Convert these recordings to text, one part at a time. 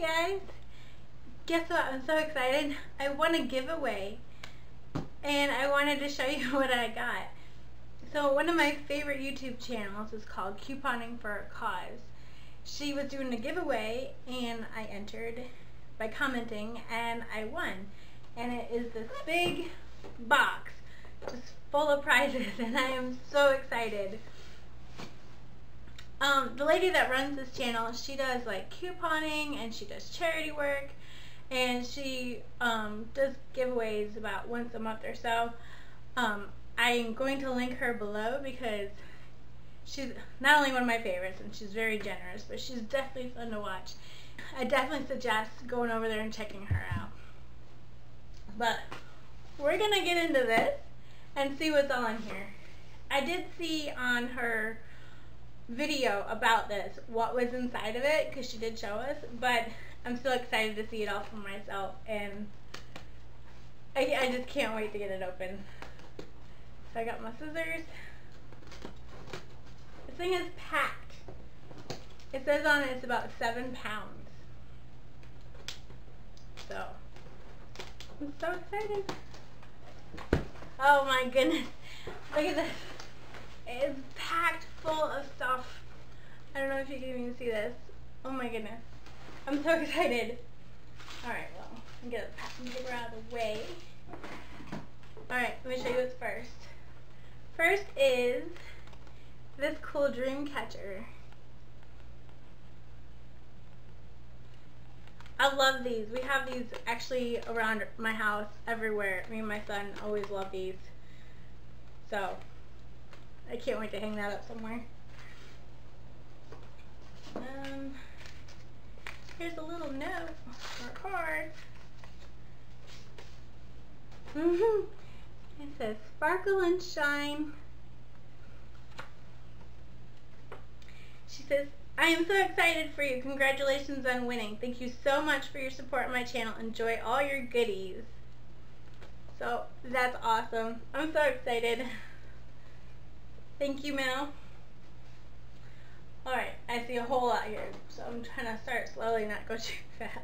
Hey guys, guess what? I'm so excited. I won a giveaway and I wanted to show you what I got. So one of my favorite YouTube channels is called Couponing for a Cause. She was doing a giveaway and I entered by commenting and I won. And it is this big box just full of prizes and I am so excited. The lady that runs this channel, she does like couponing and she does charity work and she does giveaways about once a month or so. I'm going to link her below because she's not only one of my favorites and she's very generous, but she's definitely fun to watch. I definitely suggest going over there and checking her out. But we're gonna get into this and see what's on here. I did see on her video about this what was inside of it because she did show us, but I'm still excited to see it all for myself and I just can't wait to get it open. So I got my scissors. This thing is packed. It says on it it's about 7 pounds. So I'm so excited. Oh my goodness. Look at this. It is packed full of stuff. I don't know if you can even see this. Oh my goodness. I'm so excited. Alright, well, I'm going to get the packing paper out of the way. Alright, let me show you what's first. First is this cool dream catcher. I love these. We have these actually around my house everywhere. Me and my son always love these. So I can't wait to hang that up somewhere. Here's a little note or card. It says sparkle and shine. She says, I am so excited for you. Congratulations on winning. Thank you so much for your support on my channel. Enjoy all your goodies. So that's awesome. I'm so excited. Thank you, Mel. Alright, I see a whole lot here, so I'm trying to start slowly, not go too fast.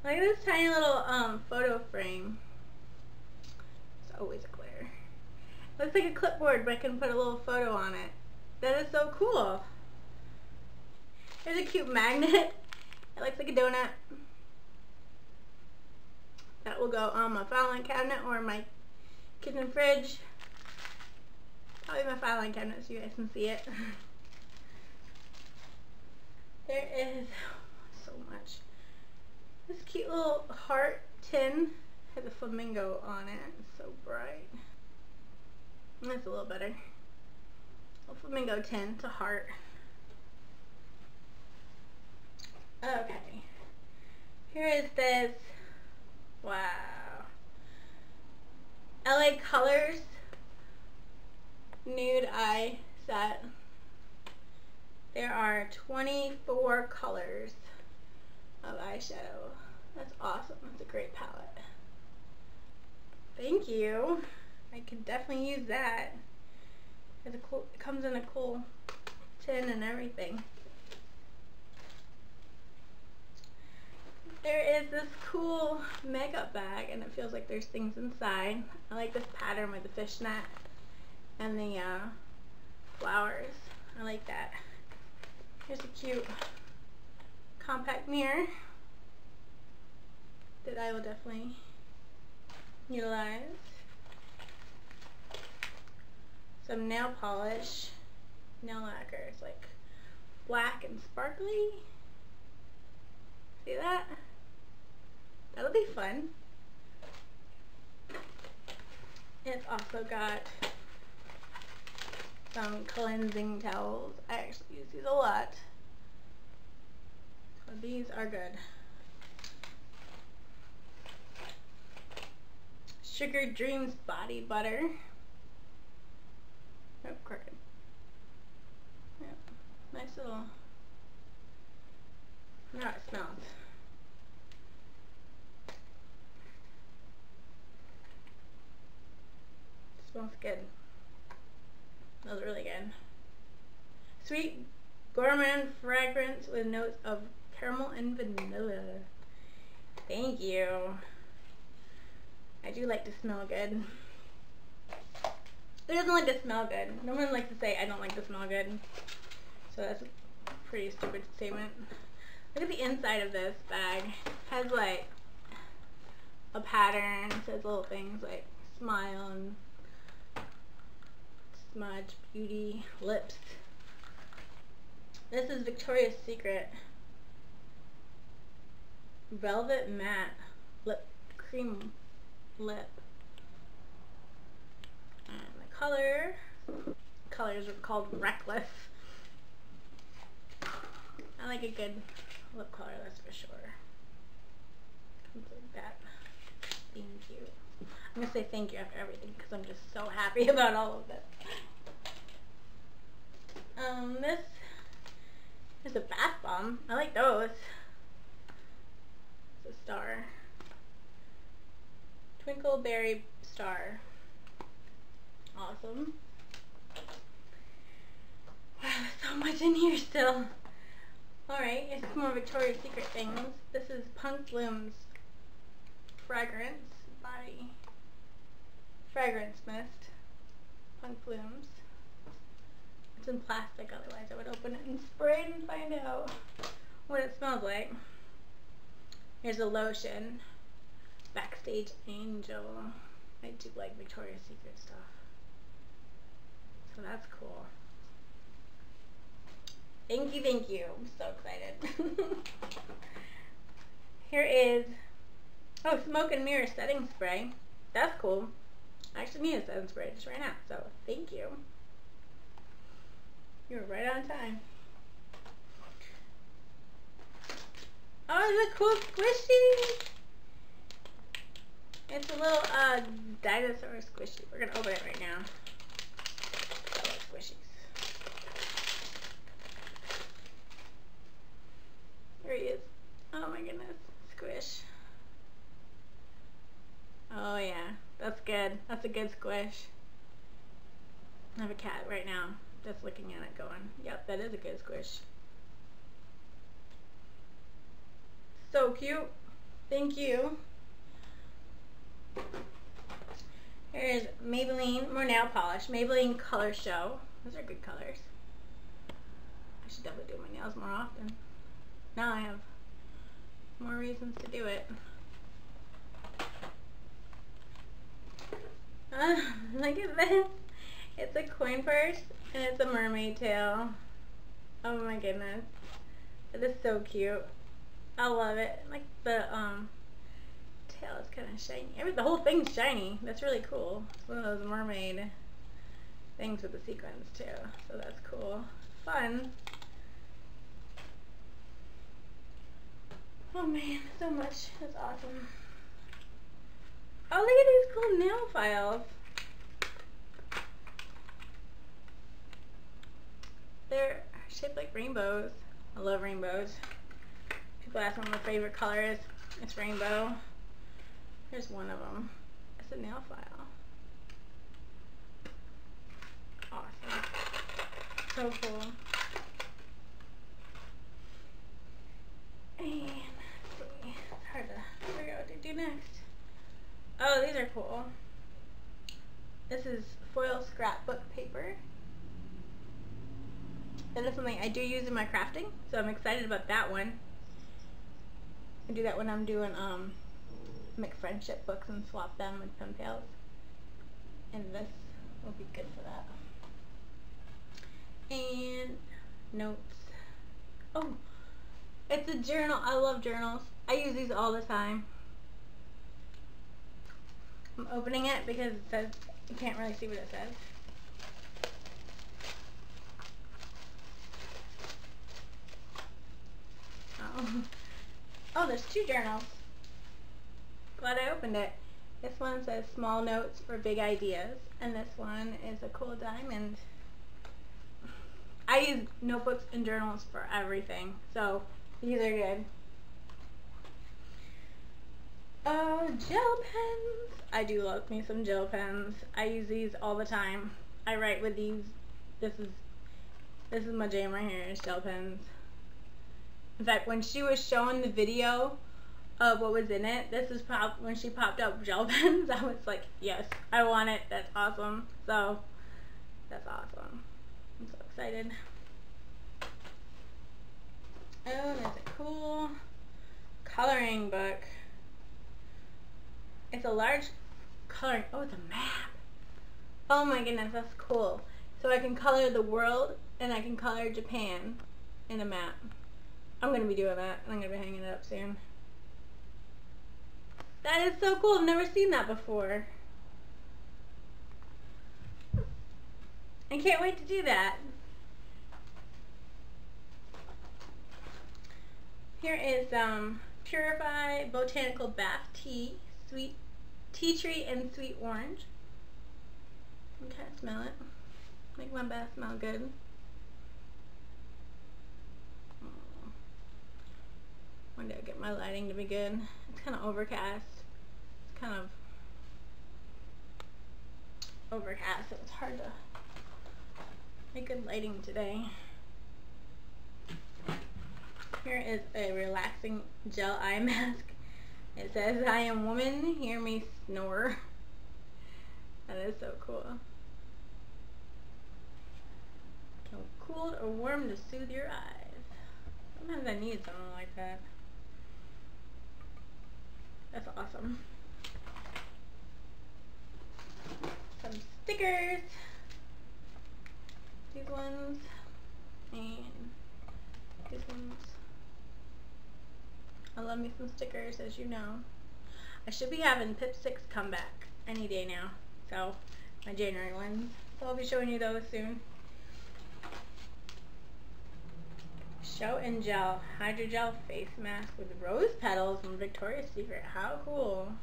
Look at this tiny little photo frame. It's always a glare. Looks like a clipboard, but I can put a little photo on it. That is so cool. There's a cute magnet. It looks like a donut. That will go on my filing cabinet or my kitchen fridge. Probably my filing cabinet so you guys can see it. There is so much. This cute little heart tin has a flamingo on it. It's so bright. That's a little better. A flamingo tin. It's a heart. Okay. Here is this. Wow. LA Colors nude eye set. There are 24 colors of eyeshadow. That's awesome. That's a great palette. Thank you. I can definitely use that. It's a cool, it comes in a cool tin and everything. There is this cool makeup bag and it feels like there's things inside. I like this pattern with the fishnet and the flowers. I like that. Here's a cute compact mirror that I will definitely utilize. Some nail polish, nail lacquer. It's like black and sparkly. See that? That'll be fun. It's also got some cleansing towels. I actually use these a lot. So these are good. Sugar Dreams body butter. Oh, crooked. Yeah, nice little. Now it smells. Smells good. Smells really good. Sweet gourmand fragrance with notes of caramel and vanilla. Thank you. I do like to smell good. Who doesn't like to smell good? No one likes to say I don't like to smell good. So that's a pretty stupid statement. Look at the inside of this bag. It has like a pattern. It says little things like smile and smudge, beauty, lips. This is Victoria's Secret Velvet Matte Lip Cream Lip. And the colors are called Reckless. I like a good lip color, that's for sure. Comes like that. Thank you. I'm gonna say thank you after everything because I'm just so happy about all of this. This is a bath bomb. I like those. It's a star. Twinkleberry star. Awesome. Wow, there's so much in here still. Alright, here's some more Victoria's Secret things. This is Punk Bloom's Fragrance Body Fragrance Mist. Punk Blooms. It's in plastic, otherwise I would open it and spray it and find out what it smells like. Here's a lotion. Backstage Angel. I do like Victoria's Secret stuff. So that's cool. Thank you, thank you. I'm so excited. Here is, oh, Smoke and Mirror Setting Spray. That's cool. I actually need a setting spray just right now, so thank you. You were right on time. Oh, it's a cool squishy. It's a little dinosaur squishy. We're gonna open it right now. I like squishies. There he is. Oh my goodness. Squish. Oh yeah. That's good. That's a good squish. I have a cat right now that's looking at it going, yep, that is a good squish. So cute. Thank you. Here's Maybelline, more nail polish. Maybelline Color Show. Those are good colors. I should definitely do my nails more often. Now I have more reasons to do it. Look at this. It's a coin purse and it's a mermaid tail. Oh my goodness. It is so cute. I love it. Like the tail is kind of shiny. The whole thing's shiny. That's really cool. It's one of those mermaid things with the sequins too. So that's cool. Fun. Oh man, so much. That's awesome. Oh, look at these cool nail files. They're shaped like rainbows. I love rainbows. People ask me what my favorite color is. It's rainbow. Here's one of them. It's a nail file. Awesome. So cool. And let's see. It's hard to figure out what to do next. Oh, these are cool. This is foil scrapbook paper. That is something I do use in my crafting, so I'm excited about that one. I do that when I'm doing make friendship books and swap them with pen pals. And this will be good for that. And notes. Oh, it's a journal. I love journals. I use these all the time. I'm opening it because it says, you can't really see what it says. Oh, there's two journals. Glad I opened it. This one says small notes for big ideas, and this one is a cool diamond. I use notebooks and journals for everything, so these are good. Oh, gel pens. I do love me some gel pens. I use these all the time. I write with these. This is my jam right here, is gel pens. In fact, when she was showing the video of what was in it, this is when she popped up gel pens. I was like, yes, I want it. That's awesome. So, that's awesome. I'm so excited. Oh, there's a cool coloring book. It's a large coloring. Oh, it's a map. Oh my goodness, that's cool. So I can color the world and I can color Japan in a map. I'm going to be doing that and I'm going to be hanging it up soon. That is so cool. I've never seen that before. I can't wait to do that. Here is Purify Botanical Bath Tea, Sweet Tea Tree and Sweet Orange. Okay, smell it. Make my bath smell good. One day I'll get my lighting to be good. It's kind of overcast. It's kind of overcast, so it's hard to make good lighting today. Here is a relaxing gel eye mask. It says, "I am woman, hear me snore." That is so cool. Can cool or warm to soothe your eyes. Sometimes I need something like that. That's awesome. Some stickers. These ones. And these ones. I love me some stickers, as you know. I should be having Pip 6 come back any day now. So, my January ones. So I'll be showing you those soon. Show and Gel Hydrogel Face Mask with rose petals from Victoria's Secret. How cool.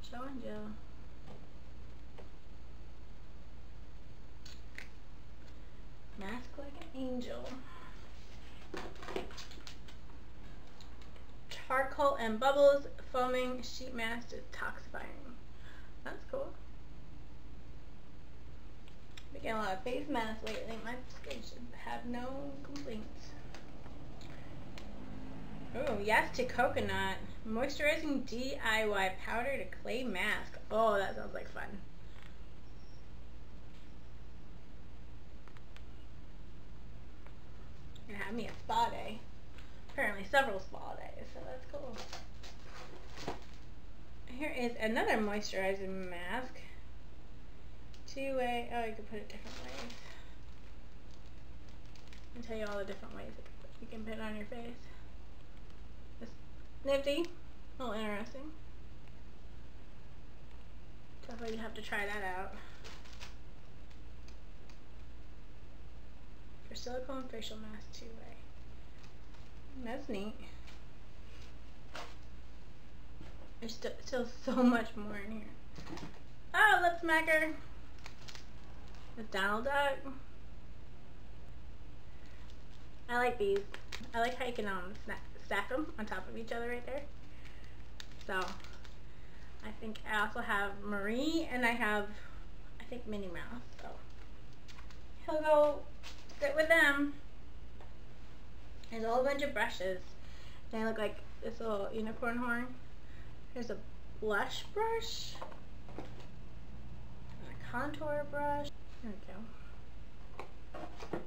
Show and Gel. Mask like an angel. Charcoal and Bubbles Foaming Sheet Mask Detoxifying. That's cool. Been getting a lot of face masks lately. My skin should have no complaints. Oh, yes to coconut. Moisturizing DIY powder to clay mask. Oh, that sounds like fun. Gonna have me a spa day. Apparently several spa days, so that's cool. Here is another moisturizing mask. Two-way. Oh, you can put it different ways. I'll tell you all the different ways you can put it on your face. It's nifty. A little interesting. Definitely have to try that out. For silicone facial mask, two-way. That's neat. There's still so much more in here. Oh, lip smacker. With Donald Duck. I like these. I like how you can stack them on top of each other right there. So, I think I also have Marie and I have, I think, Minnie Mouse. So, he'll go sit with them. There's a whole bunch of brushes. They look like this little unicorn horn. There's a blush brush. And a contour brush. There we go.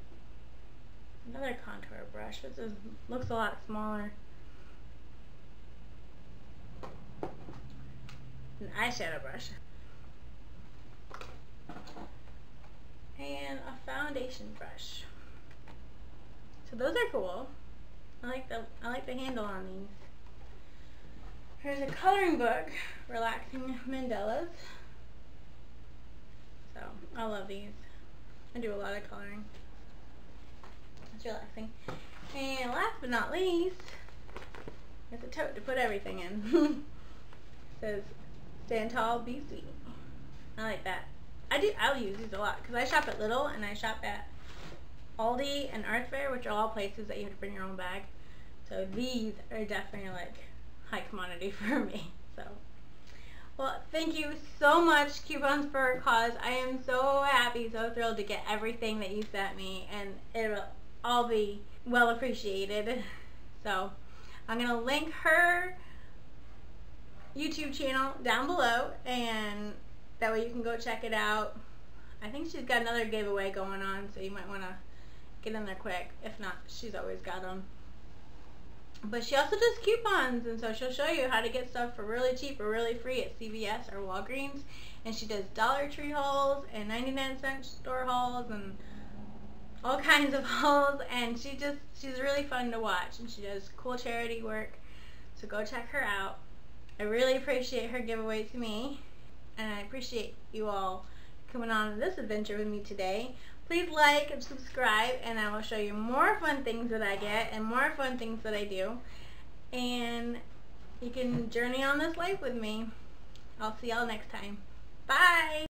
Another contour brush. This looks a lot smaller. An eyeshadow brush. And a foundation brush. So those are cool. I like the handle on these. Here's a coloring book, Relaxing Mandalas. So I love these. I do a lot of coloring. It's relaxing. And last but not least, it's a tote to put everything in. It says, "Stand tall, be sweet." I like that. I'll use these a lot because I shop at Lidl and I shop at Aldi and Art Fair, which are all places that you have to bring your own bag. So these are definitely like high commodity for me. So, well, thank you so much, Coupons for a Cause. I am so happy, so thrilled to get everything that you sent me, and it'll all be well appreciated. So I'm going to link her YouTube channel down below, and that way you can go check it out. I think she's got another giveaway going on, so you might want to get in there quick. If not, she's always got them. But she also does coupons, and so she'll show you how to get stuff for really cheap or really free at CVS or Walgreens. And she does Dollar Tree hauls and 99-cent store hauls and all kinds of hauls, and she's really fun to watch, and she does cool charity work. So go check her out. I really appreciate her giveaway to me, and I appreciate you all coming on this adventure with me today. Please like and subscribe, and I will show you more fun things that I get and more fun things that I do, and you can journey on this life with me. I'll see y'all next time. Bye!